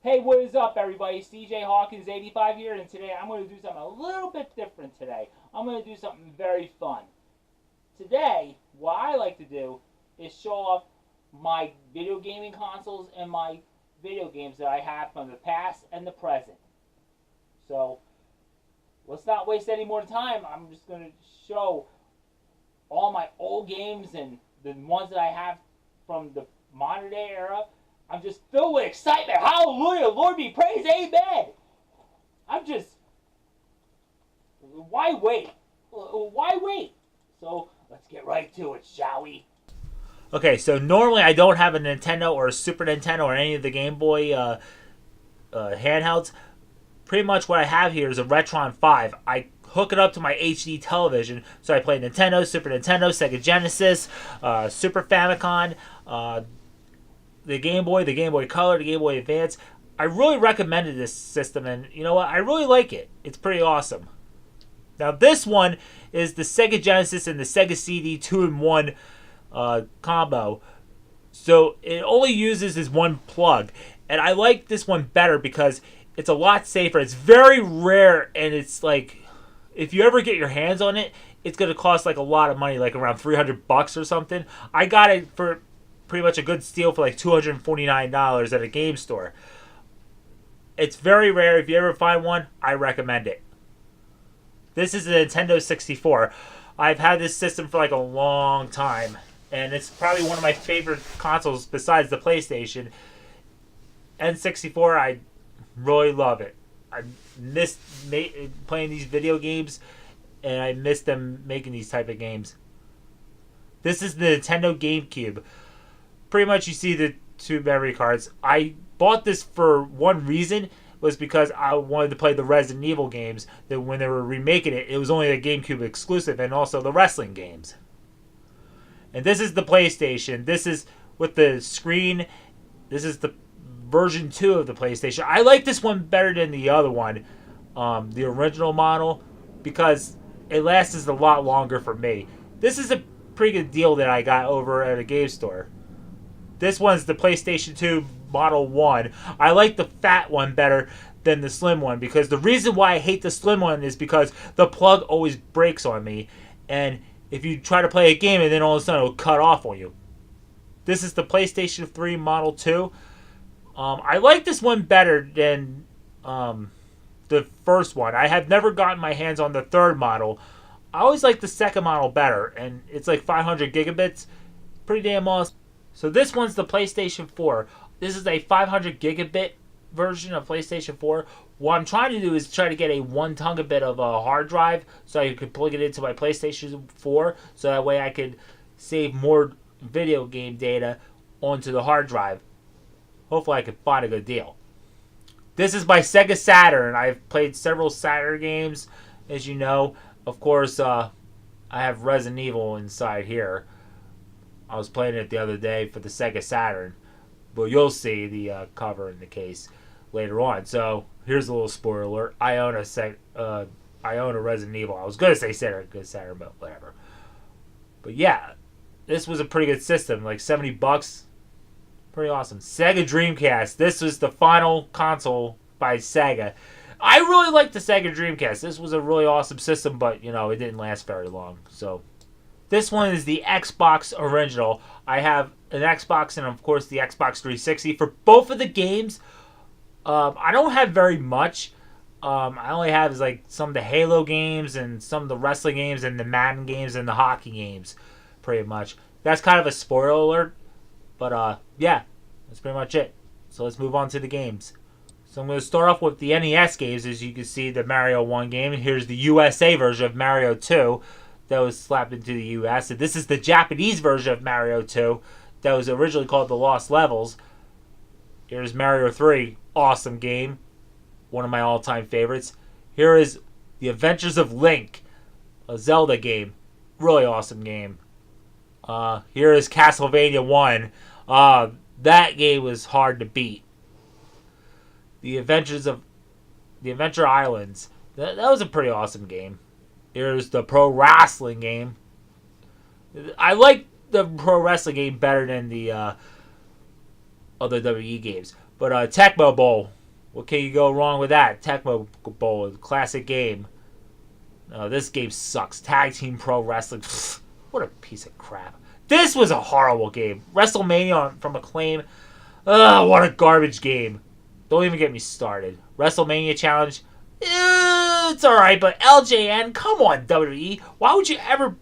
Hey, what is up, everybody? It's DJ Hawkins 85 here, and today I'm going to do something a little bit different today. I'm going to do something very fun. Today, what I like to do is show off my video gaming consoles and my video games that I have from the past and the present. So, let's not waste any more time. I'm just going to show all my old games and the ones that I have from the modern day era. I'm just filled with excitement. Hallelujah. Lord be praised. Amen. I'm just. Why wait? Why wait? So let's get right to it, shall we? Okay, so normally I don't have a Nintendo or a Super Nintendo or any of the Game Boy handhelds. Pretty much what I have here is a Retron 5. I hook it up to my HD television, so I play Nintendo, Super Nintendo, Sega Genesis, Super Famicom, the Game Boy Color, the Game Boy Advance. I really recommended this system, and you know what? I really like it. It's pretty awesome. Now, this one is the Sega Genesis and the Sega CD 2-in-1 combo. So it only uses this one plug. And I like this one better because it's a lot safer. It's very rare, and it's like, if you ever get your hands on it, it's going to cost like a lot of money, like around $300 or something. I got it for pretty much a good steal for like $249 at a game store. It's very rare. If you ever find one, I recommend it. This is a Nintendo 64. I've had this system for like a long time, and it's probably one of my favorite consoles besides the PlayStation. N64, I really love it. I miss playing these video games, and I miss them making these type of games. This is the Nintendo GameCube. Pretty much you see the two memory cards. I bought this for one reason, was because I wanted to play the Resident Evil games. That when they were remaking it, it was only a GameCube exclusive, and also the wrestling games. And this is the PlayStation. This is with the screen. This is the version 2 of the PlayStation. I like this one better than the other one, the original model, because it lasts a lot longer for me. This is a pretty good deal that I got over at a game store. This one's the PlayStation 2 Model 1. I like the fat one better than the slim one, because the reason why I hate the slim one is because the plug always breaks on me. And if you try to play a game and then all of a sudden it'll cut off on you. This is the PlayStation 3 Model 2. I like this one better than the first one. I have never gotten my hands on the third model. I always like the second model better, and it's like 500 gigabits. Pretty damn awesome. So this one's the PlayStation 4. This is a 500 gigabit version of PlayStation 4. What I'm trying to do is try to get a 1 terabit of a hard drive so I could plug it into my PlayStation 4, so that way I could save more video game data onto the hard drive. Hopefully I can find a good deal. This is my Sega Saturn. I've played several Saturn games, as you know. Of course, I have Resident Evil inside here. I was playing it the other day for the Sega Saturn. But you'll see the cover in the case later on. So here's a little spoiler alert. I own a Resident Evil. I was going to say Saturn, but whatever. But yeah, this was a pretty good system. Like $70. Pretty awesome. Sega Dreamcast. This was the final console by Sega. I really liked the Sega Dreamcast. This was a really awesome system, but, you know, it didn't last very long. So this one is the Xbox original. I have an Xbox and, of course, the Xbox 360. For both of the games, I don't have very much. I only have like some of the Halo games and some of the wrestling games and the Madden games and the hockey games, pretty much. That's kind of a spoiler alert. But, yeah, that's pretty much it. So let's move on to the games. So I'm going to start off with the NES games. As you can see, the Mario 1 game. Here's the USA version of Mario 2 that was slapped into the US. And this is the Japanese version of Mario 2 that was originally called The Lost Levels. Here's Mario 3. Awesome game. One of my all-time favorites. Here is The Adventures of Link, a Zelda game. Really awesome game. Here is Castlevania 1. That game was hard to beat. The Adventure Islands. That was a pretty awesome game. Here's the Pro Wrestling game. I like the Pro Wrestling game better than the other WWE games. But Tecmo Bowl, what can you go wrong with that? Tecmo Bowl, classic game. This game sucks. Tag Team Pro Wrestling, what a piece of crap. This was a horrible game. WrestleMania from Acclaim, what a garbage game. Don't even get me started. WrestleMania Challenge, it's alright, but LJN, come on WWE. Why would you ever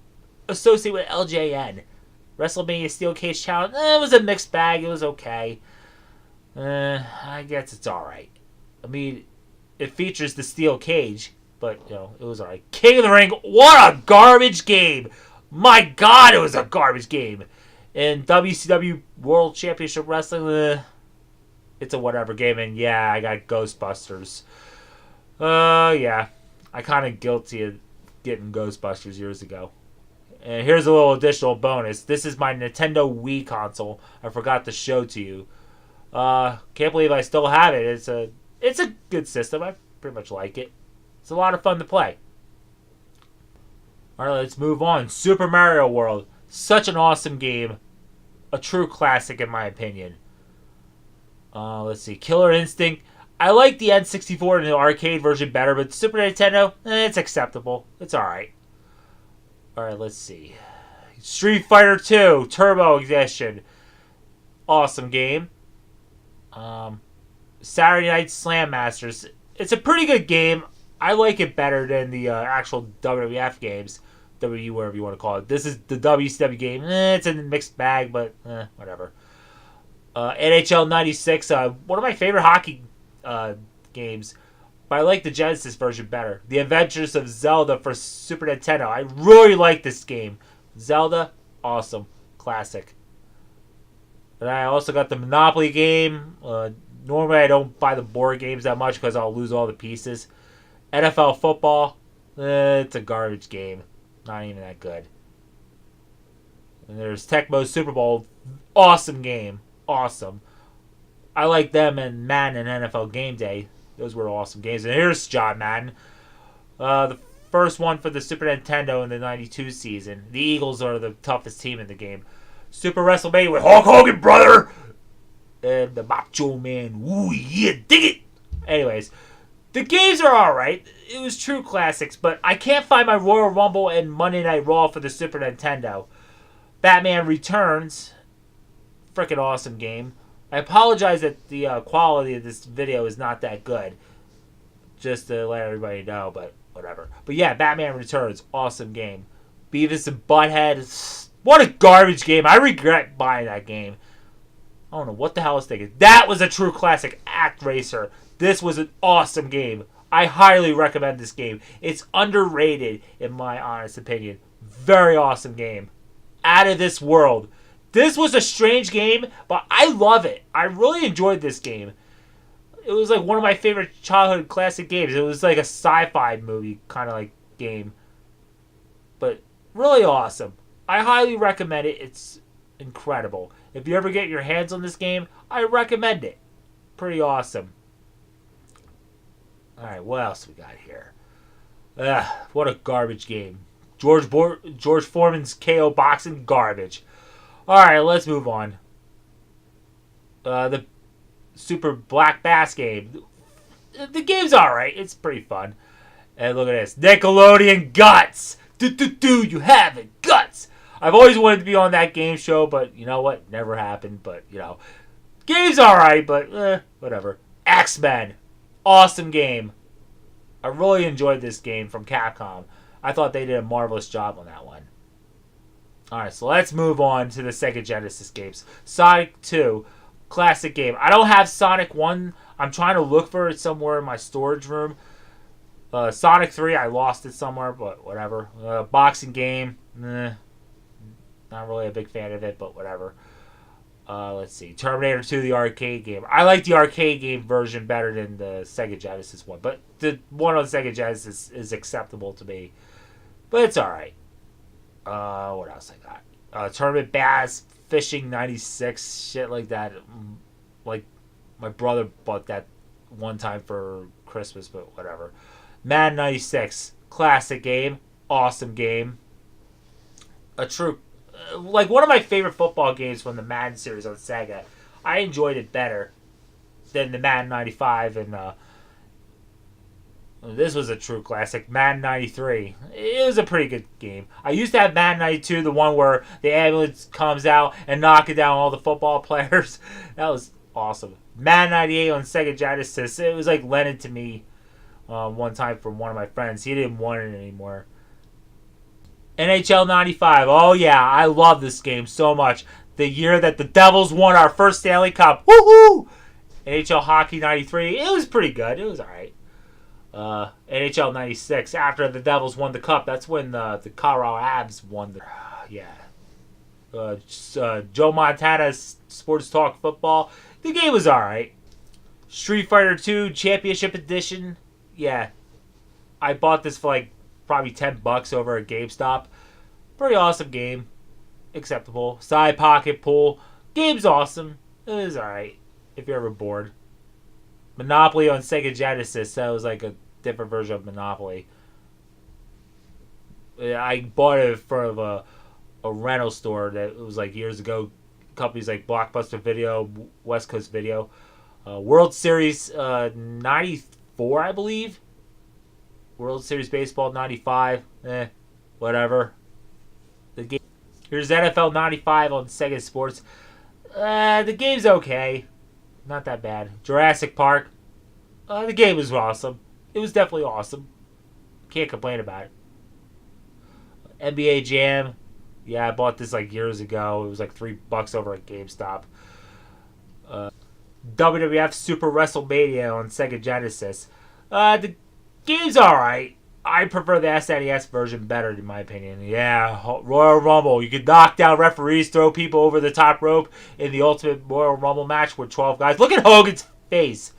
associate with LJN? WrestleMania Steel Cage Challenge, it was a mixed bag. It was okay. I guess it's alright. I mean, it features the steel cage, but, it was alright. King of the Ring, what a garbage game! My God, it was a garbage game. And WCW World Championship Wrestling, it's a whatever game. And yeah, I got Ghostbusters. Yeah. I kind of guilty of getting Ghostbusters years ago. And here's a little additional bonus. This is my Nintendo Wii console. I forgot to show to you. Can't believe I still have it. It's a good system. I pretty much like it. It's a lot of fun to play. Alright, let's move on. Super Mario World. Such an awesome game. A true classic in my opinion. Let's see. Killer Instinct. I like the N64 and the arcade version better, but Super Nintendo, it's acceptable. It's alright. Alright, let's see. Street Fighter 2 Turbo Edition. Awesome game. Saturday Night Slam Masters. It's a pretty good game. I like it better than the actual WWF games. W, whatever you want to call it. This is the WCW game. It's a mixed bag, but whatever. NHL 96. One of my favorite hockey games. But I like the Genesis version better. The Adventures of Zelda for Super Nintendo. I really like this game. Zelda, awesome. Classic. And I also got the Monopoly game. Normally I don't buy the board games that much because I'll lose all the pieces. NFL football, it's a garbage game. Not even that good. And there's Tecmo Super Bowl. Awesome game. Awesome. I like them and Madden and NFL Game Day. Those were awesome games. And here's John Madden. The first one for the Super Nintendo in the 92 season. The Eagles are the toughest team in the game. Super WrestleMania with Hulk Hogan, brother! And the Macho Man. Ooh, yeah, dig it! Anyways, the games are alright. It was true classics, but I can't find my Royal Rumble and Monday Night Raw for the Super Nintendo. Batman Returns. Freaking awesome game. I apologize that the quality of this video is not that good. Just to let everybody know, but whatever. But yeah, Batman Returns. Awesome game. Beavis and Butthead. What a garbage game. I regret buying that game. I don't know what the hell I was thinking. That was a true classic. Act Racer. This was an awesome game. I highly recommend this game. It's underrated in my honest opinion. Very awesome game. Out of this world. This was a strange game, but I love it. I really enjoyed this game. It was like one of my favorite childhood classic games. It was like a sci-fi movie kind of like game. But really awesome. I highly recommend it. It's incredible. If you ever get your hands on this game, I recommend it. Pretty awesome. Alright, what else we got here? What a garbage game. George Foreman's KO boxing, garbage. Alright, let's move on. The Super Black Bass game. The game's alright. It's pretty fun. And look at this. Nickelodeon Guts! You have it! Guts! I've always wanted to be on that game show, but you know what? Never happened, but, game's alright, but, whatever. X-Men. Awesome game. I really enjoyed this game from Capcom. I thought they did a marvelous job on that one. Alright, so let's move on to the Sega Genesis games. Sonic 2. Classic game. I don't have Sonic 1. I'm trying to look for it somewhere in my storage room. Sonic 3, I lost it somewhere, but whatever. Boxing game. Not really a big fan of it, but whatever. Let's see. Terminator 2, the arcade game. I like the arcade game version better than the Sega Genesis one. But the one on the Sega Genesis is acceptable to me. But it's alright. What else I got? Tournament Bass, Fishing 96, shit like that. Like, my brother bought that one time for Christmas, but whatever. Madden 96, classic game. Awesome game. A true... like one of my favorite football games from the Madden series on Sega. I enjoyed it better. than the Madden 95 and this was a true classic, Madden 93. It was a pretty good game. I used to have Madden 92, the one where the ambulance comes out and knocking down all the football players. That was awesome. Madden 98 on Sega Genesis. It was like lended to me one time from one of my friends. He didn't want it anymore. NHL 95. Oh yeah, I love this game so much. The year that the Devils won our first Stanley Cup. Woohoo! NHL Hockey 93. It was pretty good. It was alright. NHL 96. After the Devils won the Cup, that's when the Colorado Avs won the... Joe Montana's Sports Talk Football. The game was alright. Street Fighter 2 Championship Edition. Yeah. I bought this for like probably $10 over at GameStop. Pretty awesome game. Acceptable. Side Pocket Pool. Game's awesome. It was alright. If you're ever bored. Monopoly on Sega Genesis. That was like a different version of Monopoly. I bought it from a rental store that was like years ago. Companies like Blockbuster Video, West Coast Video. World Series 94, I believe. World Series Baseball 95. Whatever. The game. Here's NFL 95 on Sega Sports. The game's okay. Not that bad. Jurassic Park. The game was awesome. It was definitely awesome. Can't complain about it. NBA Jam. Yeah, I bought this like years ago. It was like $3 over at GameStop. WWF Super WrestleMania on Sega Genesis. The game's alright. I prefer the SNES version better, in my opinion. Yeah, Royal Rumble. You could knock down referees, throw people over the top rope in the Ultimate Royal Rumble match with 12 guys. Look at Hogan's face.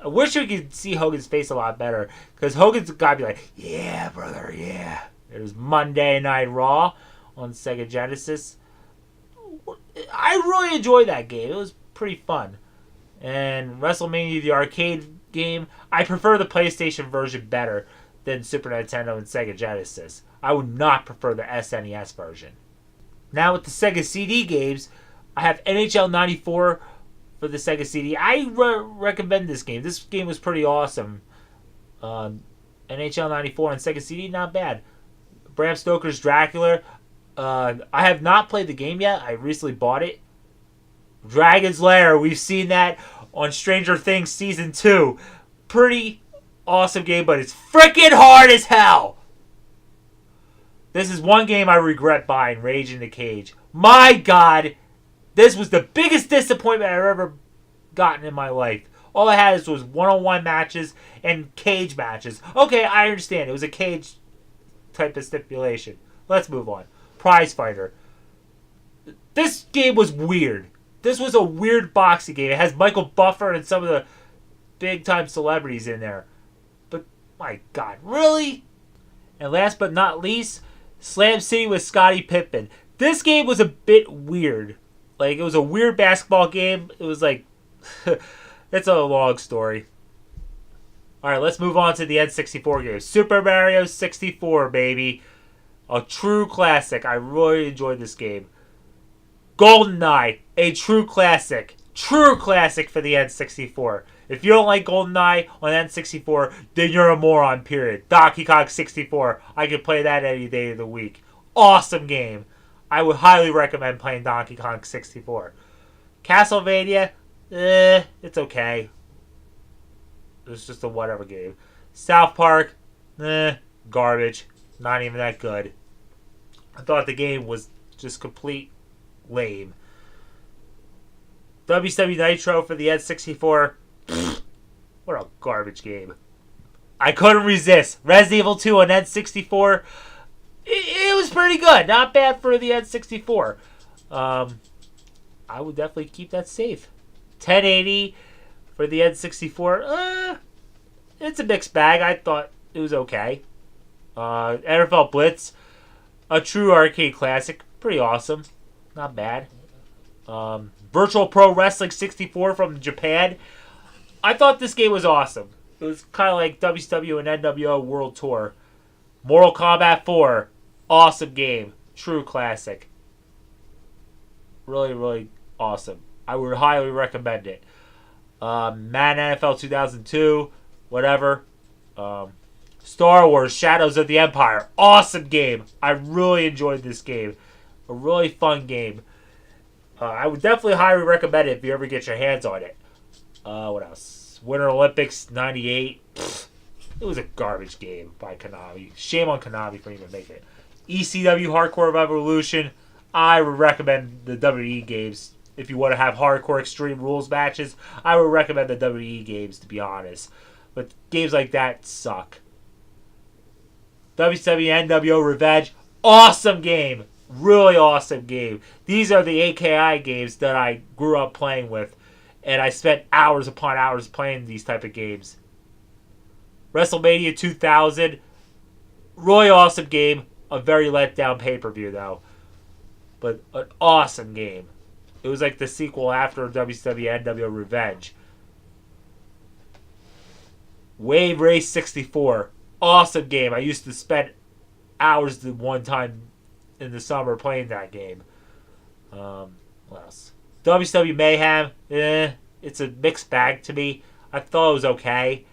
I wish we could see Hogan's face a lot better. Because Hogan's got to be like, yeah, brother, yeah. It was Monday Night Raw on Sega Genesis. I really enjoyed that game. It was pretty fun. And WrestleMania, the arcade game, I prefer the PlayStation version better than Super Nintendo and Sega Genesis. I would not prefer the SNES version. Now with the Sega CD games, I have NHL 94 for the Sega CD. I recommend this game. This game was pretty awesome. NHL 94 on Sega CD, not bad. Bram Stoker's Dracula. I have not played the game yet. I recently bought it. Dragon's Lair. We've seen that on Stranger Things Season 2. Pretty awesome game, but it's freaking hard as hell. This is one game I regret buying, Rage in the Cage. My God, this was the biggest disappointment I've ever gotten in my life. All I had was one-on-one matches and cage matches. Okay, I understand. It was a cage type of stipulation. Let's move on. Prize Fighter. This game was weird. This was a weird boxing game. It has Michael Buffer and some of the big-time celebrities in there. But, my God, really? And last but not least, Slam City with Scottie Pippen. This game was a bit weird. Like, it was a weird basketball game. It was like... it's a long story. Alright, let's move on to the N64 games. Super Mario 64, baby. A true classic. I really enjoyed this game. GoldenEye, a true classic. True classic for the N64. If you don't like GoldenEye on N64, then you're a moron, period. Donkey Kong 64. I can play that any day of the week. Awesome game. I would highly recommend playing Donkey Kong 64. Castlevania, it's okay. It's just a whatever game. South Park, garbage. Not even that good. I thought the game was just complete lame. WCW Nitro for the N64. What a garbage game. I couldn't resist. Resident Evil 2 on N64. It was pretty good. Not bad for the N64. I would definitely keep that safe. 1080 for the N64. It's a mixed bag. I thought it was okay. NFL Blitz. A true arcade classic. Pretty awesome. Not bad. Virtual Pro Wrestling 64 from Japan. I thought this game was awesome. It was kind of like WCW and NWO World Tour. Mortal Kombat 4. Awesome game. True classic. Really, really awesome. I would highly recommend it. Madden NFL 2002, whatever. Star Wars Shadows of the Empire. Awesome game. I really enjoyed this game. A really fun game. I would definitely highly recommend it if you ever get your hands on it. What else? Winter Olympics 98. It was a garbage game by Konami. Shame on Konami for even making it. ECW Hardcore Revolution. I would recommend the WWE games. If you want to have hardcore Extreme Rules matches, I would recommend the WWE games, to be honest. But games like that suck. WCW NWO Revenge. Awesome game. Really awesome game. These are the AKI games that I grew up playing with. And I spent hours upon hours playing these type of games. WrestleMania 2000. Really awesome game. A very let down pay-per-view, though. But an awesome game. It was like the sequel after WCW NWO Revenge. Wave Race 64. Awesome game. I used to spend hours the one time in the summer playing that game. What else? WCW Mayhem. It's a mixed bag to me. I thought it was okay.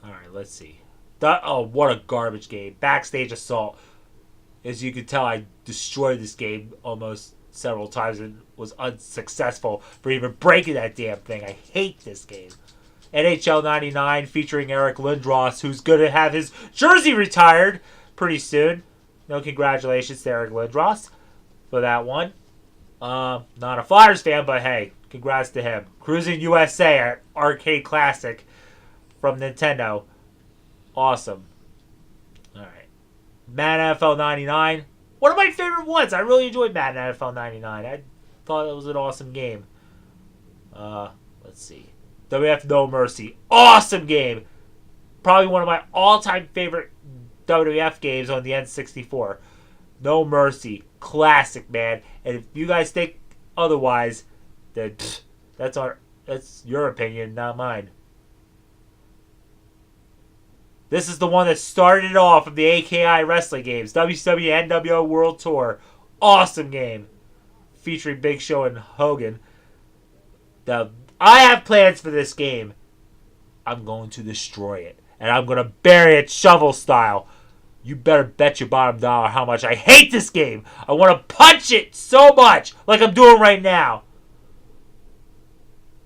Alright, let's see. What a garbage game. Backstage Assault. As you can tell, I destroyed this game almost several times and was unsuccessful for even breaking that damn thing. I hate this game. NHL 99 featuring Eric Lindros, who's going to have his jersey retired pretty soon. No, congratulations to Eric Lindros for that one. Not a Flyers fan, but hey, congrats to him. Cruising USA Arcade Classic from Nintendo. Awesome. Alright. Madden NFL 99. One of my favorite ones. I really enjoyed Madden NFL 99. I thought it was an awesome game. Let's see. WWF No Mercy. Awesome game. Probably one of my all-time favorite WWF games on the N64. No Mercy. Classic, man. And if you guys think otherwise, then that's your opinion, not mine. This is the one that started it off of the AKI wrestling games. WCW NWO World Tour. Awesome game. Featuring Big Show and Hogan. Now, I have plans for this game. I'm going to destroy it. And I'm going to bury it shovel style. You better bet your bottom dollar how much I hate this game. I want to punch it so much. Like I'm doing right now.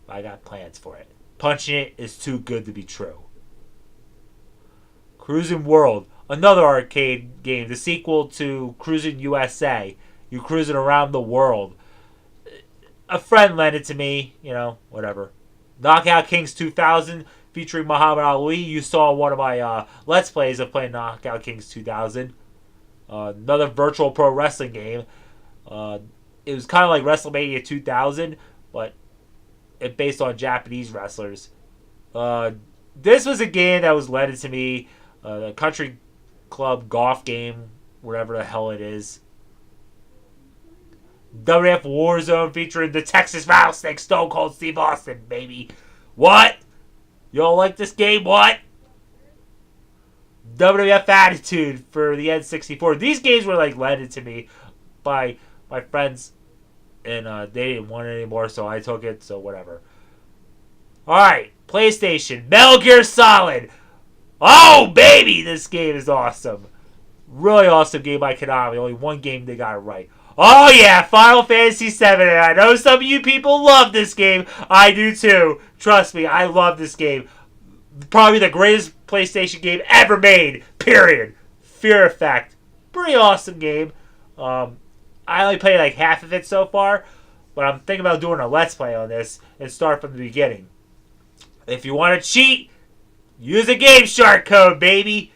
I got plans for it. Punching it is too good to be true. Cruising World, another arcade game, the sequel to Cruising USA. You're cruising around the world. A friend lent it to me, whatever. Knockout Kings 2000, featuring Muhammad Ali. You saw one of my Let's Plays of playing Knockout Kings 2000. Another virtual pro wrestling game. It was kind of like WrestleMania 2000, but it based on Japanese wrestlers. This was a game that was lent to me. The country club golf game, whatever the hell it is. WWF Warzone featuring the Texas Rattlesnake Stone Cold Steve Austin, baby. What? You don't like this game? What? WWF Attitude for the N64. These games were lended to me by my friends, and they didn't want it anymore, so I took it, so whatever. Alright, PlayStation, Metal Gear Solid. Oh, baby, this game is awesome. Really awesome game by Konami. Only one game they got it right. Oh, yeah, Final Fantasy VII. And I know some of you people love this game. I do, too. Trust me, I love this game. Probably the greatest PlayStation game ever made. Period. Fear Effect. Pretty awesome game. I only played half of it so far. But I'm thinking about doing a Let's Play on this and start from the beginning. If you want to cheat, use a Game Shark code, baby.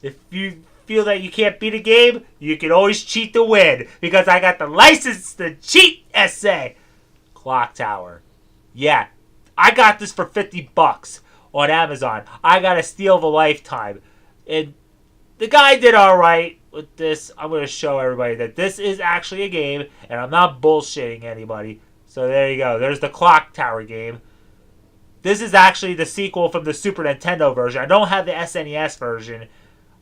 If you feel that you can't beat a game, you can always cheat to win. Because I got the license to cheat, SA. Clock Tower. Yeah, I got this for $50 on Amazon. I got a steal of a lifetime. And the guy did alright with this. I'm going to show everybody that this is actually a game. And I'm not bullshitting anybody. So there you go. There's the Clock Tower game. This is actually the sequel from the Super Nintendo version. I don't have the SNES version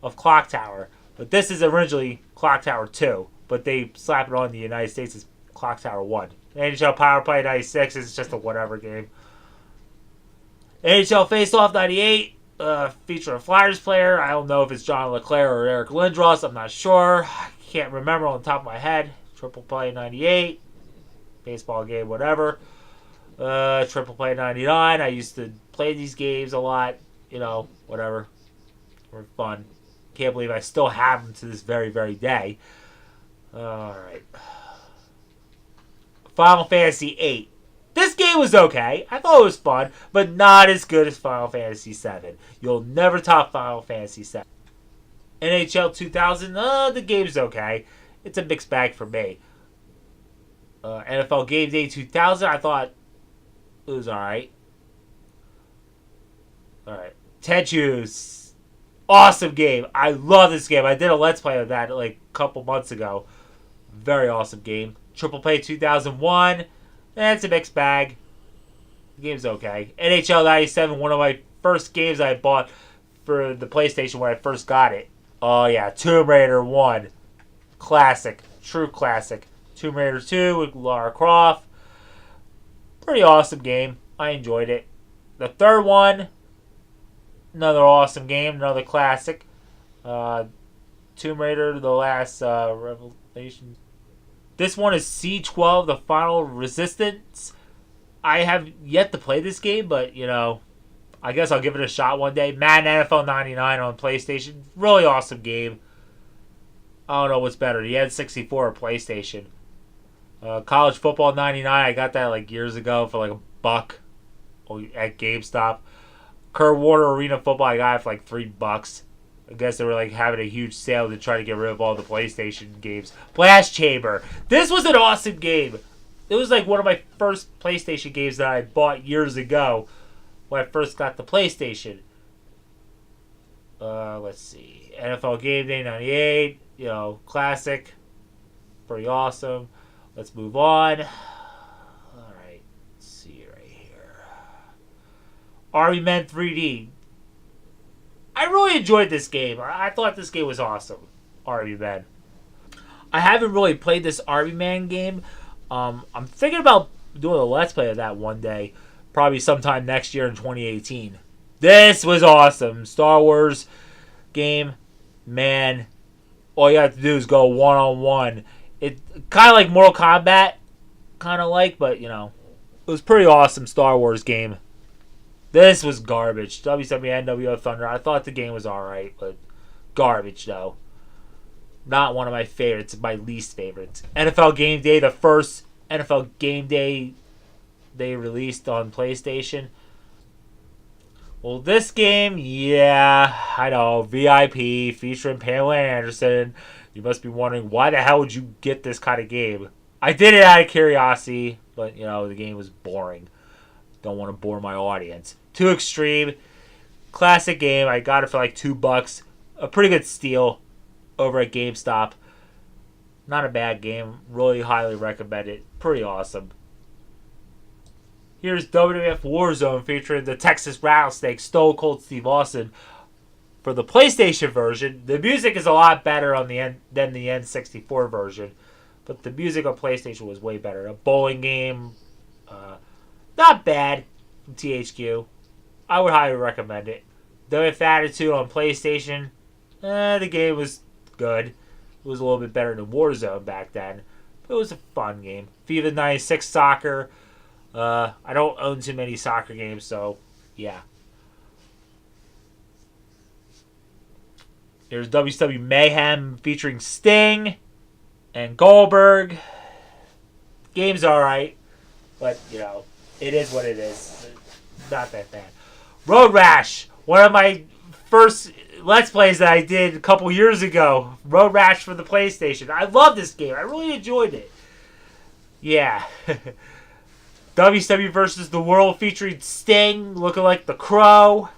of Clock Tower. But this is originally Clock Tower 2. But they slap it on the United States as Clock Tower 1. NHL Power Play 96 is just a whatever game. NHL Face Off 98, feature a Flyers player. I don't know if it's John LeClaire or Eric Lindros. I'm not sure. I can't remember on the top of my head. Triple Play 98, baseball game, whatever. Triple Play 99. I used to play these games a lot. Whatever. Were fun. Can't believe I still have them to this very, very day. Alright. Final Fantasy VIII. This game was okay. I thought it was fun, but not as good as Final Fantasy VII. You'll never top Final Fantasy VII. NHL 2000, the game's okay. It's a mixed bag for me. NFL Game Day 2000, I thought it was alright. Alright. Tetris. Awesome game. I love this game. I did a Let's Play of that like a couple months ago. Very awesome game. Triple Play 2001. It's a mixed bag. The game's okay. NHL 97, one of my first games I bought for the PlayStation when I first got it. Oh yeah, Tomb Raider 1. Classic. True classic. Tomb Raider 2 with Lara Croft. Pretty awesome game. I enjoyed it. The third one, another awesome game, another classic. Tomb Raider, The Last Revelation. This one is C12, The Final Resistance. I have yet to play this game, but, I guess I'll give it a shot one day. Madden NFL 99 on PlayStation. Really awesome game. I don't know what's better, the N64 or PlayStation. College Football 99, I got that like years ago for like $1 at GameStop. Kurt Warner Arena Football, I got it for like $3. I guess they were like having a huge sale to try to get rid of all the PlayStation games. Blast Chamber. This was an awesome game. It was like one of my first PlayStation games that I bought years ago when I first got the PlayStation. Let's see. NFL Game Day 98. Classic. Pretty awesome. Let's move on. Alright. Let's see right here. Army Men 3D. I really enjoyed this game. I thought this game was awesome. Army Men. I haven't really played this Army Man game. I'm thinking about doing a Let's Play of that one day. Probably sometime next year in 2018. This was awesome. Star Wars game. Man. All you have to do is go one-on-one. It kind of like Mortal Kombat. But, it was pretty awesome Star Wars game. This was garbage. WWE NWO Thunder. I thought the game was alright, but garbage, though. Not one of my favorites. My least favorites. NFL Game Day, the first NFL Game Day they released on PlayStation. Well, this game, yeah, I know. VIP, featuring Pamela Anderson. You must be wondering, why the hell would you get this kind of game? I did it out of curiosity, but, the game was boring. Don't want to bore my audience. Too Extreme. Classic game. I got it for like $2. A pretty good steal over at GameStop. Not a bad game. Really highly recommend it. Pretty awesome. Here's WWF Warzone featuring the Texas Rattlesnake, Stone Cold Steve Austin. For the PlayStation version, the music is a lot better on than the N64 version. But the music on PlayStation was way better. A bowling game. Not bad from THQ. I would highly recommend it. WWF Attitude on PlayStation. The game was good. It was a little bit better than Warzone back then. But it was a fun game. FIFA 96 Soccer. I don't own too many soccer games, so yeah. There's WCW Mayhem featuring Sting and Goldberg. Game's alright, but, it is what it is. Not that bad. Road Rash, one of my first Let's Plays that I did a couple years ago. Road Rash for the PlayStation. I love this game. I really enjoyed it. Yeah. WCW versus the World featuring Sting looking like the Crow.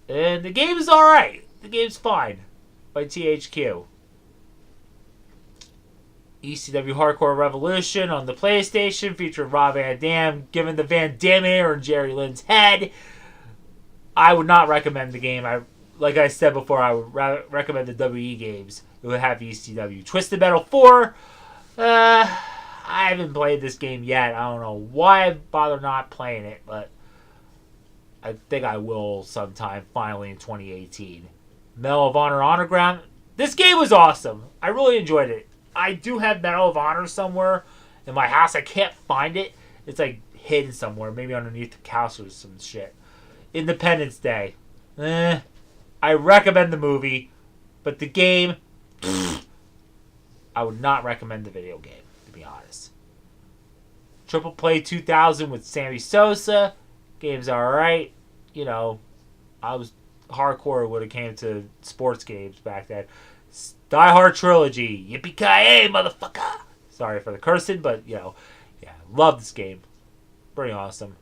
And the game is alright. The game's fine. By THQ. ECW Hardcore Revolution on the PlayStation featuring Rob Van Dam giving the Van Damme hair in Jerry Lynn's head. I would not recommend the game. Like I said before, I would recommend the WE games. It would have ECW. Twisted Metal 4. I I haven't played this game yet. I don't know why I bother not playing it, but I think I will sometime finally in 2018. Medal of Honor Honor Ground. This game was awesome. I really enjoyed it. I do have Medal of Honor somewhere in my house. I can't find it. It's like hidden somewhere, maybe underneath the couch or some shit. Independence Day. I recommend the movie, but the game, I would not recommend the video game, to be honest. Triple Play 2000 with Sammy Sosa. Game's alright. You know, I was hardcore when it came to sports games back then. Die Hard Trilogy. Yippee-ki-yay, motherfucker! Sorry for the cursing, but, you know, yeah, love this game. Pretty awesome.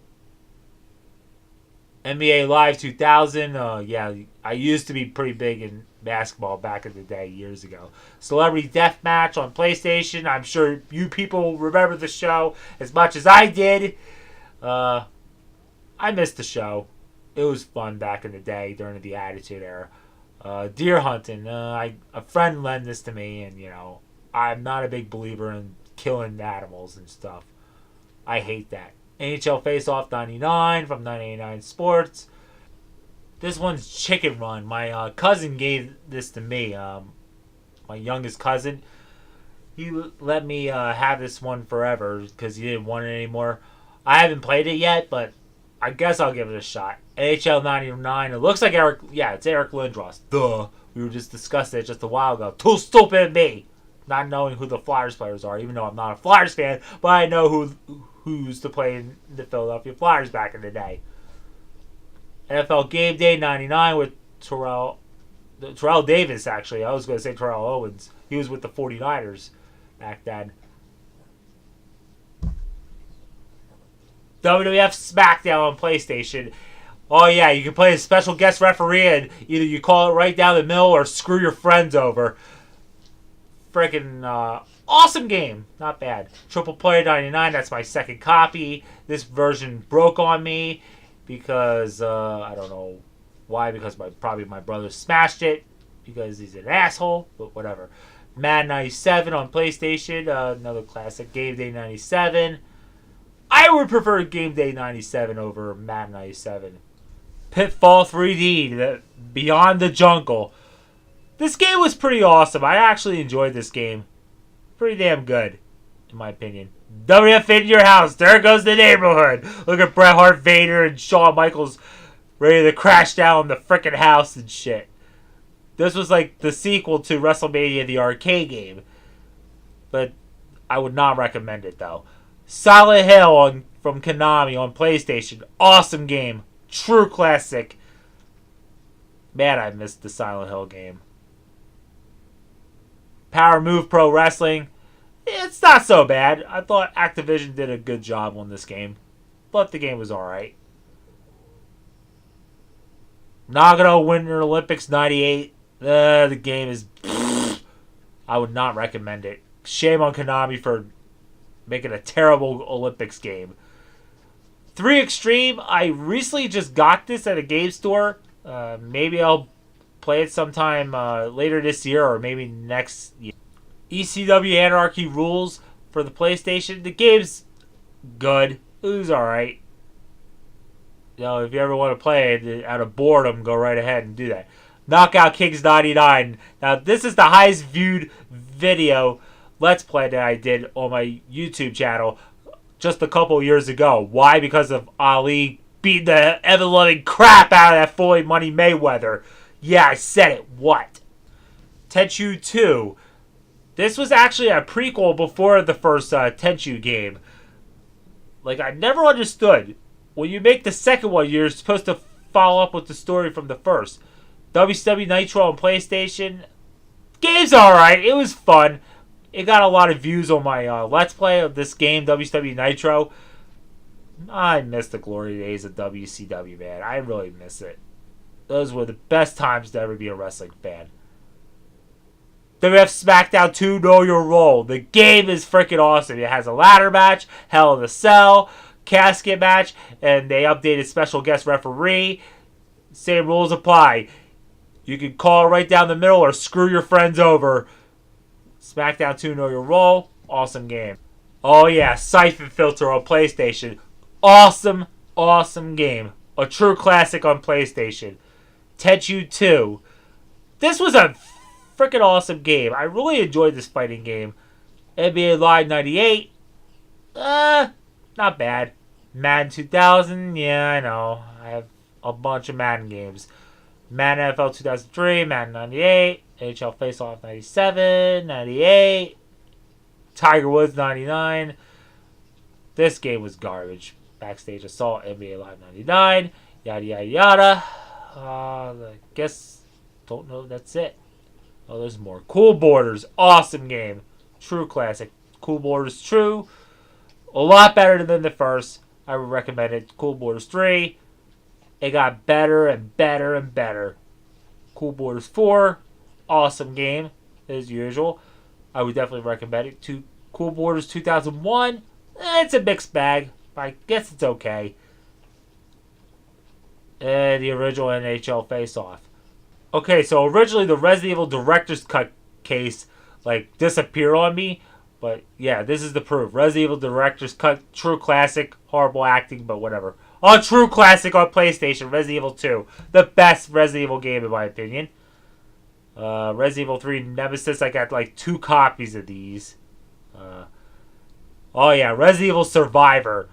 NBA Live 2000. Yeah, I used to be pretty big in basketball back in the day, years ago. Celebrity Deathmatch on PlayStation. I'm sure you people remember the show as much as I did. I missed the show. It was fun back in the day during the Attitude Era. Deer hunting. A friend lent this to me, and you know, I'm not a big believer in killing animals and stuff. I hate that. NHL Face Off 99 from 989 Sports. This one's Chicken Run. My cousin gave this to me. My youngest cousin. He let me have this one forever because he didn't want it anymore. I haven't played it yet, but I guess I'll give it a shot. NHL 99. It looks like Eric. Yeah, it's Eric Lindros. Duh. We were just discussing it just a while ago. Too stupid me. Not knowing who the Flyers players are, even though I'm not a Flyers fan, but I know who used to play in the Philadelphia Flyers back in the day. NFL Game Day 99 with Terrell Davis, actually. I was going to say Terrell Owens. He was with the 49ers back then. WWF SmackDown on PlayStation. Oh yeah, you can play a special guest referee and either you call it right down the middle or screw your friends over. Freaking awesome game. Not bad. Triple Play 99, that's my second copy. This version broke on me because, I don't know why, because probably my brother smashed it because he's an asshole, but whatever. Madden 97 on PlayStation, another classic. Game Day 97. I would prefer Game Day 97 over Madden 97. Pitfall 3D, Beyond the Jungle. This game was pretty awesome. I actually enjoyed this game. Pretty damn good, in my opinion. WF in your house. There goes the neighborhood. Look at Bret Hart, Vader, and Shawn Michaels ready to crash down the frickin' house and shit. This was like the sequel to WrestleMania, the arcade game. But I would not recommend it, though. Silent Hill from Konami on PlayStation. Awesome game. True classic. Man, I missed the Silent Hill game. Power Move Pro Wrestling. It's not so bad. I thought Activision did a good job on this game. But the game was alright. Nagano Winter Olympics 98. The game is... I would not recommend it. Shame on Konami for making a terrible Olympics game. 3 Extreme. I recently just got this at a game store. Maybe I'll play it sometime later this year or maybe next year. ECW Anarchy Rules for the PlayStation. The game's good. It was alright. You know, if you ever want to play it out of boredom, go right ahead and do that. Knockout Kings 99. Now, this is the highest viewed video Let's Play that I did on my YouTube channel just a couple years ago. Why? Because of Ali beating the ever-loving crap out of that Floyd Money Mayweather. Yeah, I said it. What? Tenchu 2. This was actually a prequel before the first Tenchu game. Like, I never understood. When you make the second one, you're supposed to follow up with the story from the first. WCW Nitro on PlayStation. Game's alright. It was fun. It got a lot of views on my Let's Play of this game, WCW Nitro. I miss the glory days of WCW, man. I really miss it. Those were the best times to ever be a wrestling fan. WF SmackDown 2 Know Your Role. The game is freaking awesome. It has a ladder match, Hell in a Cell, casket match, and they updated special guest referee. Same rules apply. You can call right down the middle or screw your friends over. SmackDown 2 Know Your Role. Awesome game. Oh yeah, Siphon Filter on PlayStation. Awesome, awesome game. A true classic on PlayStation. Tenchu 2. This was a freaking awesome game. I really enjoyed this fighting game. NBA Live 98. Not bad. Madden 2000. Yeah, I know. I have a bunch of Madden games. Madden NFL 2003, Madden 98, NHL Face Off 97, 98, Tiger Woods 99. This game was garbage. Backstage Assault, NBA Live 99, yada yada yada. I guess, don't know, that's it. Oh, there's more. Cool Borders, awesome game. True classic. Cool Borders True. A lot better than the first. I would recommend it. Cool Borders 3. It got better and better and better. Cool Borders 4. Awesome game, as usual. I would definitely recommend it. Cool Borders 2001. It's a mixed bag, but I guess it's okay. And the original NHL Face Off. Okay, so originally the Resident Evil Director's Cut case disappeared on me. But yeah, this is the proof. Resident Evil Director's Cut, true classic, horrible acting, but whatever. A true classic on PlayStation, Resident Evil 2. The best Resident Evil game in my opinion. Resident Evil 3 Nemesis, I got 2 copies of these. Oh yeah, Resident Evil Survivor.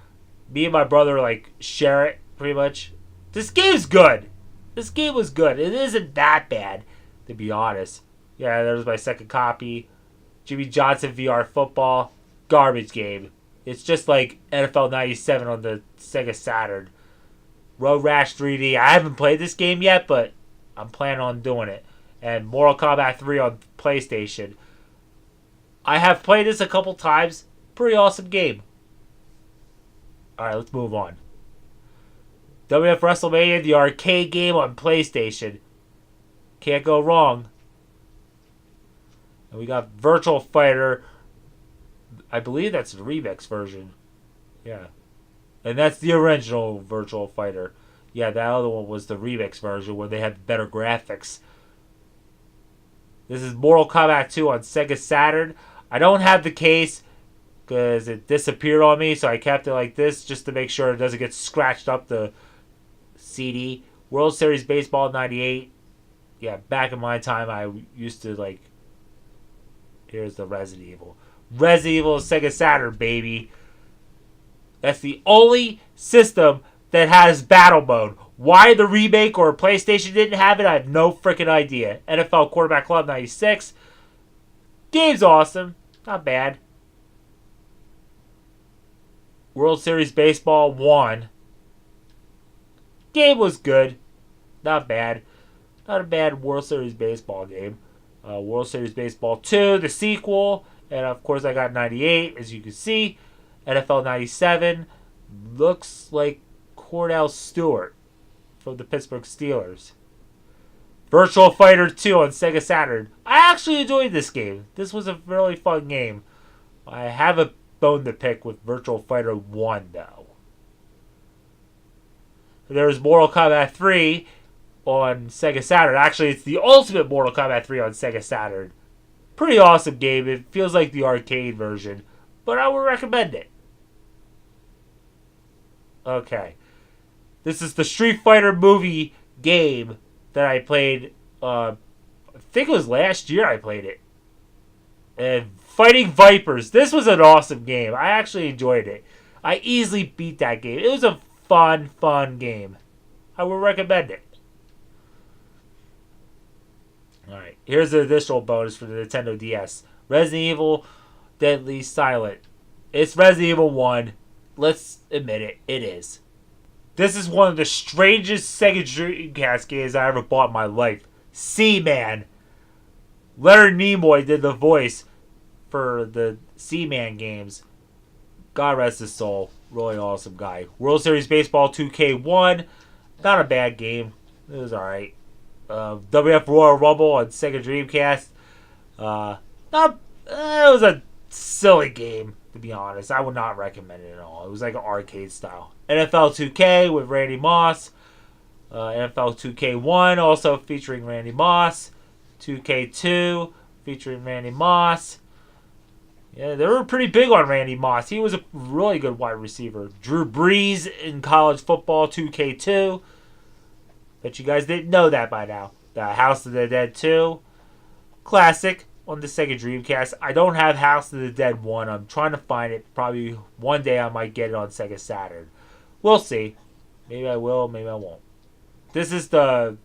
Me and my brother share it pretty much. This game's good. This game was good. It isn't that bad, to be honest. Yeah, there's my second copy. Jimmy Johnson VR Football. Garbage game. It's just like NFL 97 on the Sega Saturn. Road Rash 3D. I haven't played this game yet, but I'm planning on doing it. And Mortal Kombat 3 on PlayStation. I have played this a couple times. Pretty awesome game. Alright, let's move on. WF WrestleMania, the arcade game on PlayStation. Can't go wrong. And we got Virtual Fighter. I believe that's the remix version. Yeah. And that's the original Virtual Fighter. Yeah, that other one was the remix version where they had better graphics. This is Mortal Kombat 2 on Sega Saturn. I don't have the case because it disappeared on me, so I kept it like this just to make sure it doesn't get scratched up the CD. World Series Baseball 98. Yeah, back in my time, I used to Here's the Resident Evil. Resident Evil Sega Saturn, baby. That's the only system that has battle mode. Why the remake or PlayStation didn't have it, I have no freaking idea. NFL Quarterback Club 96. Game's awesome. Not bad. World Series Baseball 1. Game was good. Not bad. Not a bad World Series Baseball game. World Series Baseball 2, the sequel. And of course I got 98, as you can see. NFL 97. Looks like Cordell Stewart from the Pittsburgh Steelers. Virtual Fighter 2 on Sega Saturn. I actually enjoyed this game. This was a really fun game. I have a bone to pick with Virtual Fighter 1 though. There's Mortal Kombat 3 on Sega Saturn. Actually, it's the ultimate Mortal Kombat 3 on Sega Saturn. Pretty awesome game. It feels like the arcade version, but I would recommend it. Okay. This is the Street Fighter movie game that I played. I think it was last year I played it. And Fighting Vipers. This was an awesome game. I actually enjoyed it. I easily beat that game. It was a fun game. I would recommend it. Alright, here's the additional bonus for the Nintendo DS. Resident Evil Deadly Silent. It's Resident Evil 1. Let's admit it. It is. This is one of the strangest Sega Dreamcast games I ever bought in my life. Seaman. Leonard Nimoy did the voice for the Seaman games. God rest his soul. Really awesome guy. World Series Baseball 2K1. Not a bad game. It was alright. WF Royal Rumble on Sega Dreamcast. It was a silly game, to be honest. I would not recommend it at all. It was like an arcade style. NFL 2K with Randy Moss. NFL 2K1 also featuring Randy Moss. 2K2 featuring Randy Moss. Yeah, they were pretty big on Randy Moss. He was a really good wide receiver. Drew Brees in college football 2K2. Bet you guys didn't know that by now. The House of the Dead 2. Classic on the Sega Dreamcast. I don't have House of the Dead 1. I'm trying to find it. Probably one day I might get it on Sega Saturn. We'll see. Maybe I will, maybe I won't. This is the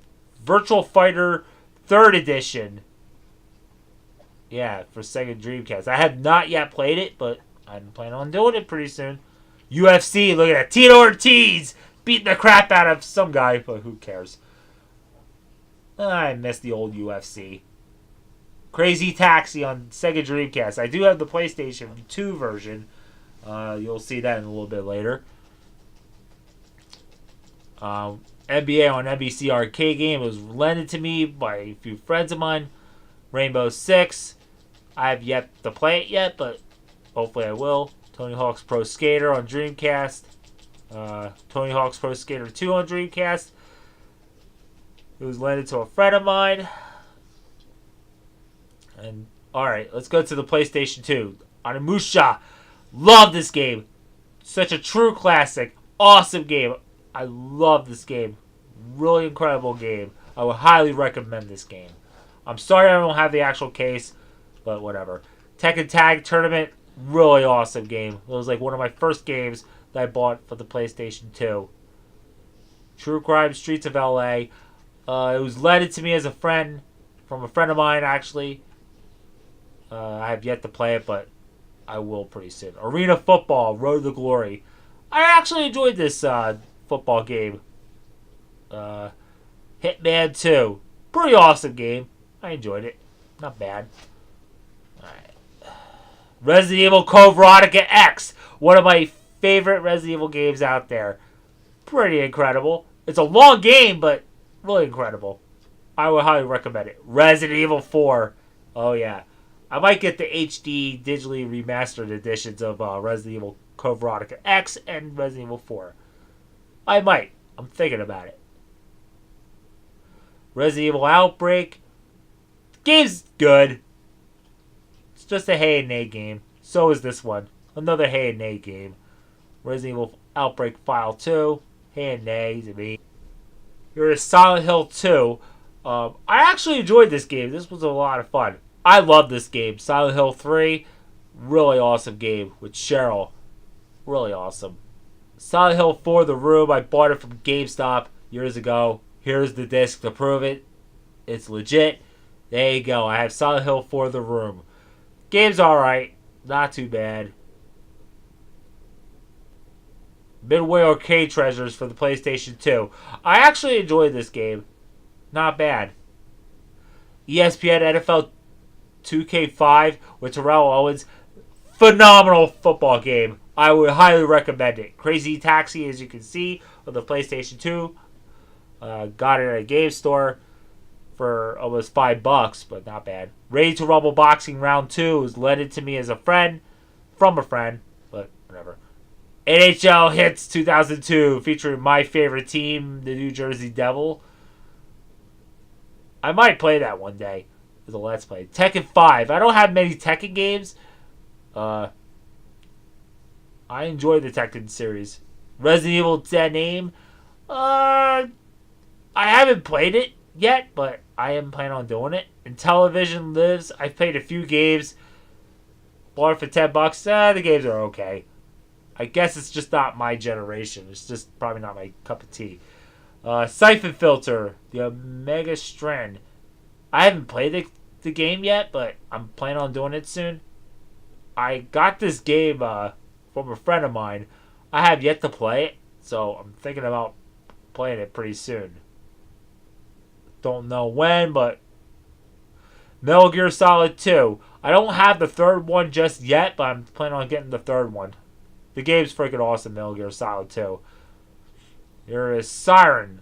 Virtual Fighter 3rd Edition. Yeah, for Sega Dreamcast. I have not yet played it, but I'm planning on doing it pretty soon. UFC, look at that. Tito Ortiz beating the crap out of some guy, but who cares? I miss the old UFC. Crazy Taxi on Sega Dreamcast. I do have the PlayStation 2 version. You'll see that in a little bit later. NBA on NBC Arcade Game was lended to me by a few friends of mine. Rainbow Six. I have yet to play it yet, but hopefully I will. Tony Hawk's Pro Skater on Dreamcast. Tony Hawk's Pro Skater 2 on Dreamcast. It was lended to a friend of mine. And alright, let's go to the PlayStation 2. Onimusha. Love this game. Such a true classic. Awesome game. I love this game. Really incredible game. I would highly recommend this game. I'm sorry I don't have the actual case, but whatever. Tekken Tag Tournament. Really awesome game. It was like one of my first games that I bought for the PlayStation 2. True Crime Streets of LA. It was lended to me as a friend, from a friend of mine actually. I have yet to play it, but I will pretty soon. Arena Football, Road to Glory. I actually enjoyed this football game. Hitman 2. Pretty awesome game. I enjoyed it. Not bad. Alright. Resident Evil Code Veronica X. One of my favorite Resident Evil games out there. Pretty incredible. It's a long game, but really incredible. I would highly recommend it. Resident Evil 4. Oh, yeah. I might get the HD digitally remastered editions of Resident Evil Code Veronica X and Resident Evil 4. I might. I'm thinking about it. Resident Evil Outbreak. The game's good. It's just a hey and nay game. So is this one. Another hey and nay game. Resident Evil Outbreak File 2. Hey and nay to me. Here is Silent Hill 2. I actually enjoyed this game. This was a lot of fun. I love this game. Silent Hill 3. Really awesome game with Cheryl. Really awesome. Silent Hill 4 The Room. I bought it from GameStop years ago. Here's the disc to prove it. It's legit. There you go. I have Silent Hill 4 The Room. Game's alright. Not too bad. Midway Arcade Treasures for the PlayStation 2. I actually enjoyed this game. Not bad. ESPN NFL 2K5 with Terrell Owens. Phenomenal football game. I would highly recommend it. Crazy Taxi, as you can see, on the PlayStation 2. Got it at a game store for almost $5, but not bad. Ready to Rumble Boxing Round 2 was lended to me as a friend, from a friend, but whatever. NHL Hits 2002, featuring my favorite team, the New Jersey Devil. I might play that one day as a Let's Play. Tekken 5. I don't have many Tekken games. I enjoy the Tekken series. Resident Evil Dead Aim. I haven't played it yet, but I am planning on doing it. And Television Lives. I've played a few games. Bought it for $10. The games are okay. I guess it's just not my generation. It's just probably not my cup of tea. Siphon Filter. The Omega Strand. I haven't played the game yet, but I'm planning on doing it soon. I got this game from a friend of mine. I have yet to play it, so I'm thinking about playing it pretty soon. Don't know when, but Metal Gear Solid 2. I don't have the third one just yet, but I'm planning on getting the third one. The game's freaking awesome, Metal Gear Solid 2. Here is Siren.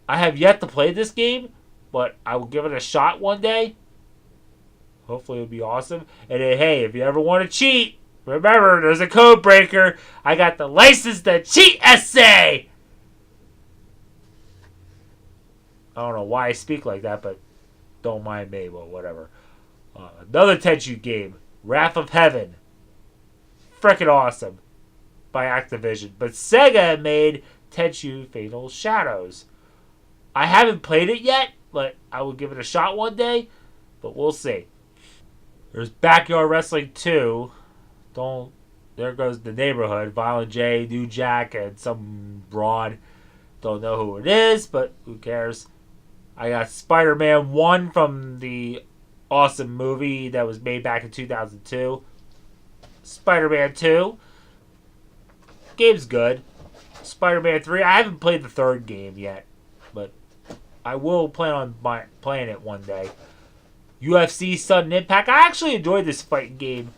I have yet to play this game, but I will give it a shot one day. Hopefully it'll be awesome. And then, hey, if you ever want to cheat, remember, there's a code breaker. I got the license to cheat essay. I don't know why I speak like that, but don't mind me. Well, whatever. Another Tenchu game. Wrath of Heaven. Freaking awesome. By Activision. But Sega made Tenchu Fatal Shadows. I haven't played it yet, but I will give it a shot one day. But we'll see. There's Backyard Wrestling 2. There goes the neighborhood. Violent J, New Jack, and some broad. Don't know who it is, but who cares? I got Spider-Man 1 from the awesome movie that was made back in 2002. Spider-Man 2. Game's good. Spider-Man 3. I haven't played the third game yet, but I will plan on playing it one day. UFC Sudden Impact. I actually enjoyed this fighting game.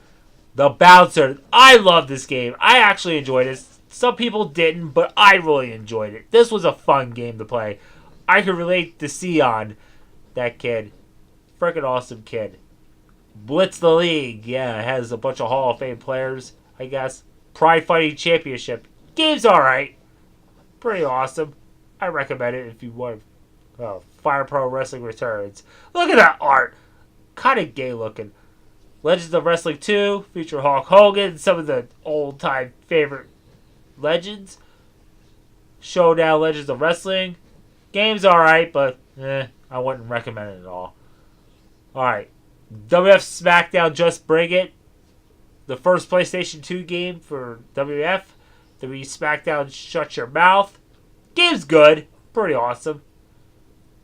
The Bouncer. I love this game. I actually enjoyed it. Some people didn't, but I really enjoyed it. This was a fun game to play. I could relate to Sion. That kid. Freaking awesome kid. Blitz the League. Yeah, it has a bunch of Hall of Fame players, I guess. Pride Fighting Championship. Game's alright. Pretty awesome. I recommend it if you want. Fire Pro Wrestling Returns. Look at that art. Kind of gay looking. Legends of Wrestling 2 feature Hulk Hogan, some of the old-time favorite legends. Showdown Legends of Wrestling. Game's alright, but I wouldn't recommend it at all. Alright. WF SmackDown Just Bring It. The first PlayStation 2 game for WF. WWE SmackDown Shut Your Mouth. Game's good. Pretty awesome.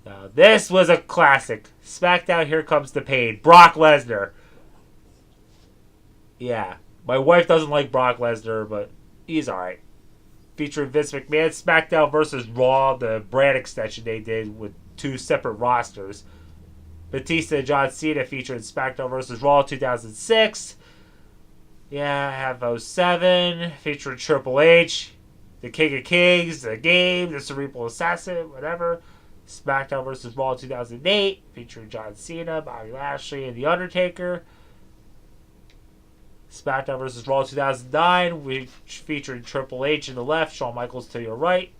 Now, this was a classic. SmackDown Here Comes the Pain. Brock Lesnar. Yeah. My wife doesn't like Brock Lesnar, but he's alright. Featuring Vince McMahon. SmackDown vs. Raw. The brand extension they did with 2 separate rosters. Batista and John Cena featured SmackDown vs. Raw 2006. Yeah, I have 07. Featuring Triple H. The King of Kings. The Game. The Cerebral Assassin. Whatever. SmackDown vs. Raw 2008. Featuring John Cena, Bobby Lashley, and The Undertaker. SmackDown vs. Raw 2009, which featured Triple H in the left, Shawn Michaels to your right.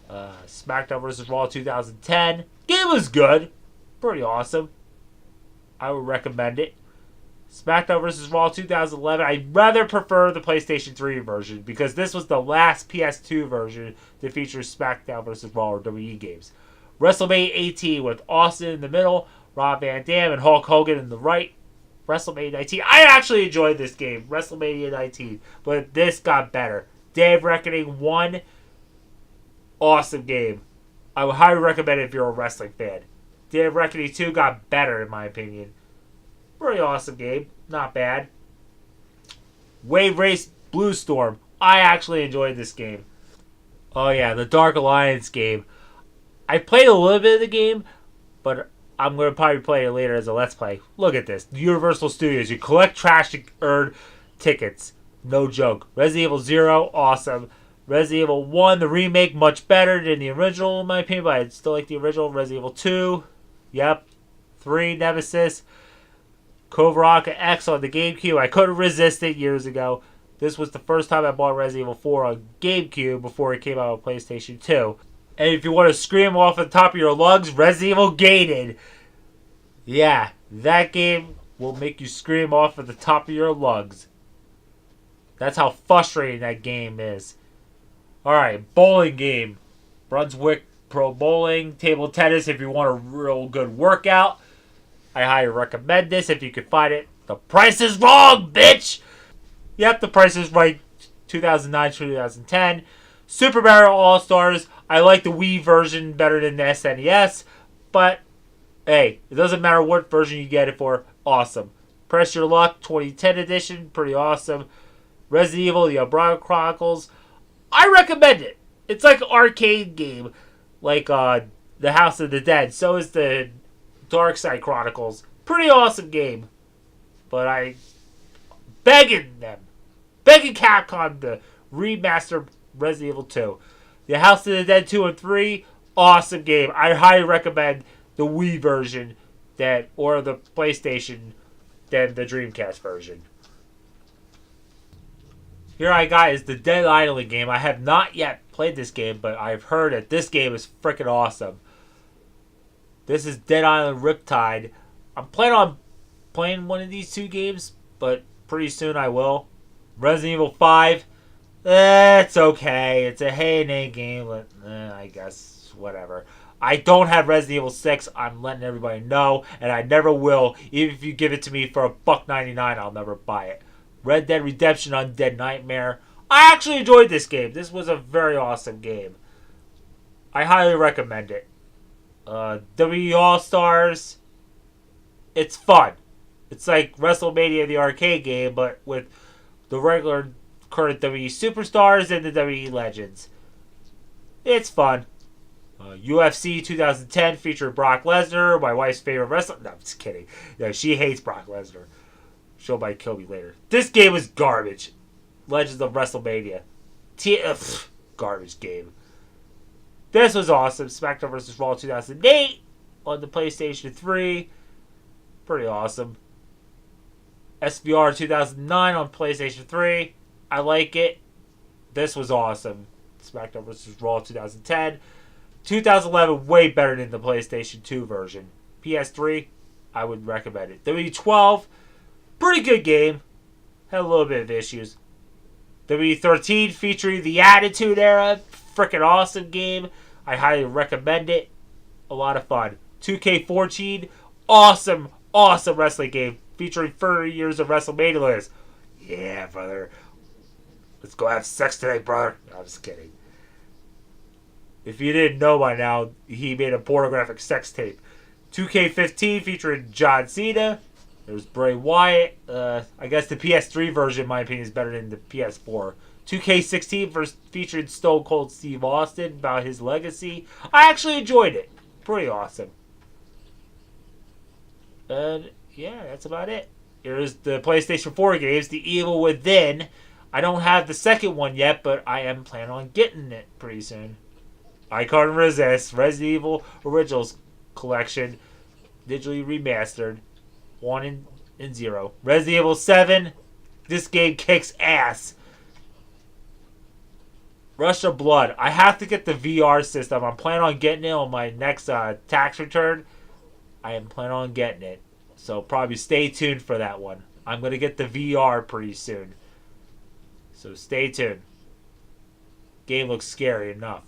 SmackDown vs. Raw 2010. Game was good. Pretty awesome. I would recommend it. SmackDown vs. Raw 2011. I rather prefer the PlayStation 3 version because this was the last PS2 version that features SmackDown vs. Raw or WWE games. WrestleMania 18 with Austin in the middle, Rob Van Dam, and Hulk Hogan in the right. WrestleMania 19. I actually enjoyed this game, WrestleMania 19, but this got better. Day of Reckoning 1, awesome game. I would highly recommend it if you're a wrestling fan. Day of Reckoning 2 got better, in my opinion. Pretty awesome game. Not bad. Wave Race Blue Storm. I actually enjoyed this game. Oh yeah, the Dark Alliance game. I played a little bit of the game, but I'm going to probably play it later as a Let's Play. Look at this. Universal Studios. You collect trash to earn tickets. No joke. Resident Evil 0, awesome. Resident Evil 1, the remake, much better than the original, in my opinion, but I still like the original. Resident Evil 2, yep. 3, Nemesis. Code Veronica X on the GameCube. I couldn't resist it years ago. This was the first time I bought Resident Evil 4 on GameCube before it came out on PlayStation 2. And if you want to scream off the top of your lungs, Resident Evil Gated. Yeah, that game will make you scream off at the top of your lungs. That's how frustrating that game is. Alright, bowling game. Brunswick Pro Bowling. Table tennis if you want a real good workout. I highly recommend this if you can find it. The price is wrong, bitch! Yep, the price is right. 2009, 2010. Super Mario All-Stars. I like the Wii version better than the SNES. But, hey, it doesn't matter what version you get it for. Awesome. Press Your Luck 2010 edition. Pretty awesome. Resident Evil, The Umbrella Chronicles. I recommend it. It's like an arcade game. Like The House of the Dead. So is the Dark Side Chronicles. Pretty awesome game. But I begging Capcom to remaster Resident Evil 2. The House of the Dead 2 and 3, awesome game. I highly recommend the Wii version or the PlayStation than the Dreamcast version. Here I got is the Dead Island game. I have not yet played this game, but I've heard that this game is freaking awesome. This is Dead Island Riptide. I'm planning on playing one of these two games, but pretty soon I will. Resident Evil 5, it's okay. It's a hey and a game, but I guess whatever. I don't have Resident Evil 6. I'm letting everybody know, and I never will. Even if you give it to me for $1.99, I'll never buy it. Red Dead Redemption Undead Nightmare. I actually enjoyed this game. This was a very awesome game. I highly recommend it. WWE All Stars. It's fun. It's like WrestleMania, the arcade game, but with the regular current WWE superstars and the WWE legends. It's fun. UFC 2010 featured Brock Lesnar, my wife's favorite wrestler. No, I'm just kidding. No, she hates Brock Lesnar. She'll might kill me later. This game is garbage. Legends of WrestleMania. Garbage game. This was awesome. SmackDown vs. Raw 2008 on the PlayStation 3. Pretty awesome. SVR 2009 on PlayStation 3. I like it. This was awesome. SmackDown vs. Raw 2010. 2011, way better than the PlayStation 2 version. PS3, I would recommend it. W12, pretty good game. Had a little bit of issues. W13 featuring the Attitude Era. Freaking awesome game. I highly recommend it. A lot of fun. 2K14, awesome wrestling game. Featuring 30 years of WrestleMania. Yeah, brother. Let's go have sex today, brother. No, I'm just kidding. If you didn't know by now, he made a pornographic sex tape. 2K15 featuring John Cena. There's Bray Wyatt. I guess the PS3 version, in my opinion, is better than the PS4. 2K16 featured Stone Cold Steve Austin about his legacy. I actually enjoyed it. Pretty awesome. And yeah, that's about it. Here's the PlayStation 4 games, The Evil Within. I don't have the second one yet, but I am planning on getting it pretty soon. I Can't Resist, Resident Evil Originals Collection, digitally remastered, 1 and 0. Resident Evil 7, this game kicks ass. Rush of Blood, I have to get the VR system. I'm planning on getting it on my next tax return. I am planning on getting it. So probably stay tuned for that one. I'm going to get the VR pretty soon. So stay tuned. Game looks scary enough.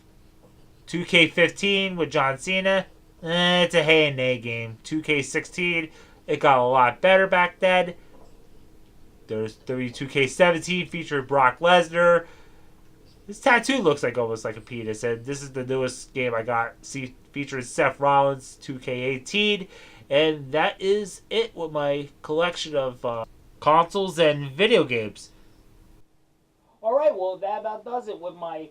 2K15 with John Cena. It's a hey and nay game. 2K16, it got a lot better back then. There's 2K17 featured Brock Lesnar. This tattoo looks like almost like a penis. And this is the newest game I got. Featuring Seth Rollins, 2K18. And that is it with my collection of consoles and video games. Alright, well that about does it with my...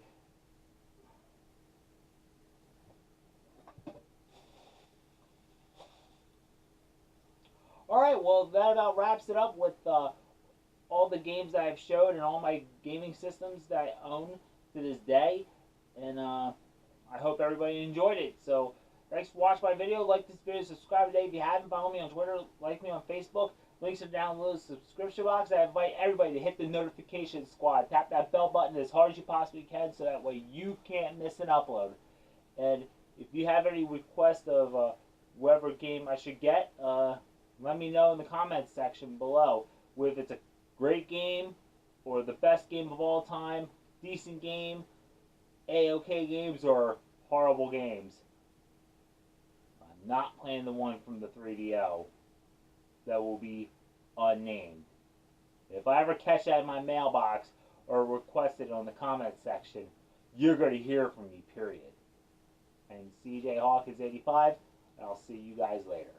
Alright, well that about wraps it up with all the games that I've showed and all my gaming systems that I own to this day. And I hope everybody enjoyed it. So thanks for watching my video. Like this video, subscribe today if you haven't. Follow me on Twitter, like me on Facebook. Links are down below the subscription box. I invite everybody to hit the notification squad. Tap that bell button as hard as you possibly can so that way you can't miss an upload. And if you have any requests of whatever game I should get, let me know in the comments section below. If it's a great game or the best game of all time, decent game, A-OK games, or horrible games. I'm not playing the one from the 3DO that will be unnamed. If I ever catch that in my mailbox or request it on the comments section, you're going to hear from me, period. And CJ Hawkins 85, and I'll see you guys later.